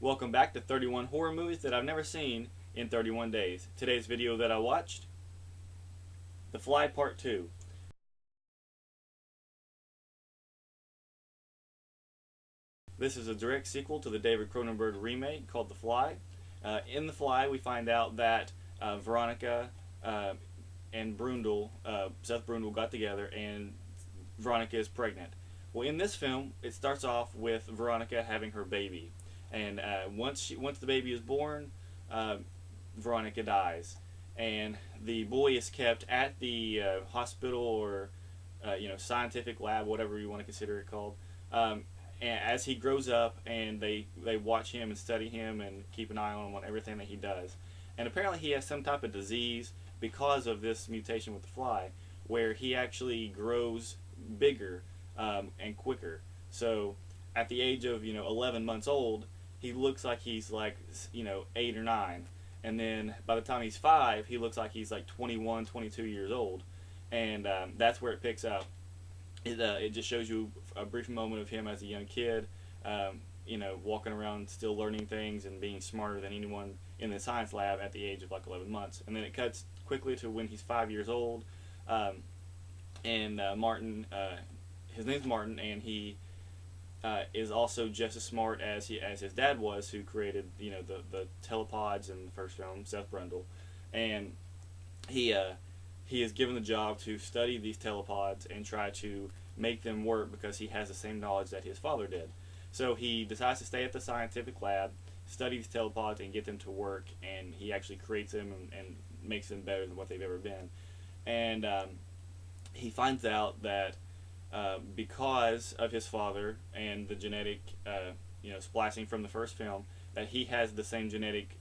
Welcome back to 31 horror movies that I've never seen in 31 days. Today's video that I watched, The Fly Part 2. This is a direct sequel to the David Cronenberg remake called The Fly. In The Fly, we find out that Veronica and Brundle, Seth Brundle, got together and Veronica is pregnant. Well, in this film, it starts off with Veronica having her baby. And once the baby is born, Veronica dies, and the boy is kept at the hospital or scientific lab, whatever you want to consider it called. And as he grows up, and they watch him and study him and keep an eye on him on everything that he does. And apparently he has some type of disease because of this mutation with the fly, where he actually grows bigger and quicker. So at the age of 11 months old, he looks like he's like 8 or 9, and then by the time he's 5, he looks like he's like 21, 22 years old, and that's where it picks up. It just shows you a brief moment of him as a young kid, walking around still learning things and being smarter than anyone in the science lab at the age of like 11 months, and then it cuts quickly to when he's 5 years old, and Martin, his name's Martin, and he is also just as smart as his dad was, who created the telepods in the first film, Seth Brundle, and he is given the job to study these telepods and try to make them work because he has the same knowledge that his father did. So he decides to stay at the scientific lab, study these telepods, and get them to work, and he actually creates them and makes them better than what they've ever been. And he finds out that because of his father and the genetic, splicing from the first film, that he has the same genetic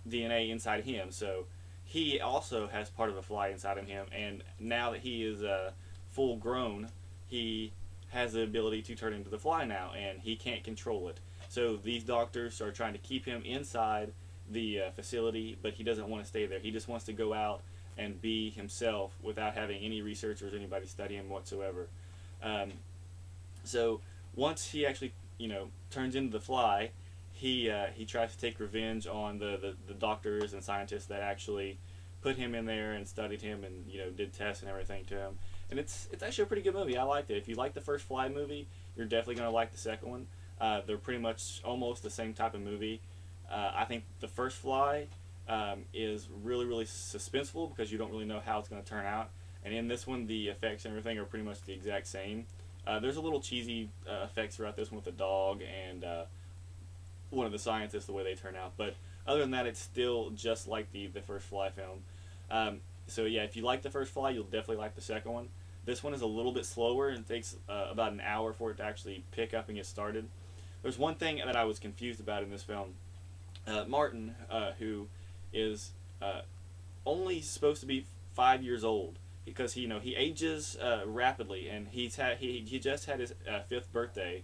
DNA inside him. So he also has part of a fly inside of him, and now that he is full grown, he has the ability to turn into the fly now, and he can't control it. So these doctors are trying to keep him inside the facility, but he doesn't want to stay there. He just wants to go out and be himself without having any researchers or anybody study him whatsoever. So once he actually turns into the fly, he tries to take revenge on the doctors and scientists that actually put him in there and studied him and did tests and everything to him. And it's actually a pretty good movie. I liked it. If you like the first Fly movie, you're definitely going to like the second one. They're pretty much almost the same type of movie. I think the first Fly is really, really suspenseful because you don't really know how it's going to turn out. And in this one, the effects and everything are pretty much the exact same. There's a little cheesy effects throughout this one with the dog and one of the scientists, the way they turn out. But other than that, it's still just like the first Fly film. So yeah, if you like the first Fly, you'll definitely like the second one. This one is a little bit slower, and it takes about an hour for it to actually pick up and get started. There's one thing that I was confused about in this film. Martin, who is only supposed to be 5 years old, because he ages rapidly, and he just had his 5th birthday,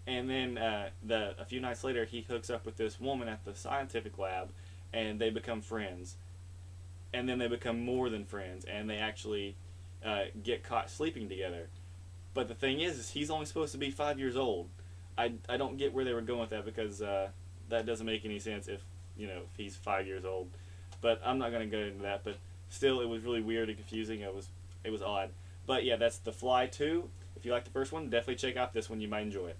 and then a few nights later he hooks up with this woman at the scientific lab, and they become friends, and then they become more than friends, and they actually get caught sleeping together. But the thing is he's only supposed to be 5 years old. I don't get where they were going with that, because that doesn't make any sense if if he's 5 years old. But I'm not going to go into that. But still, it was really weird and confusing. It was odd. But yeah, that's The Fly 2. If you like the first one, definitely check out this one. You might enjoy it.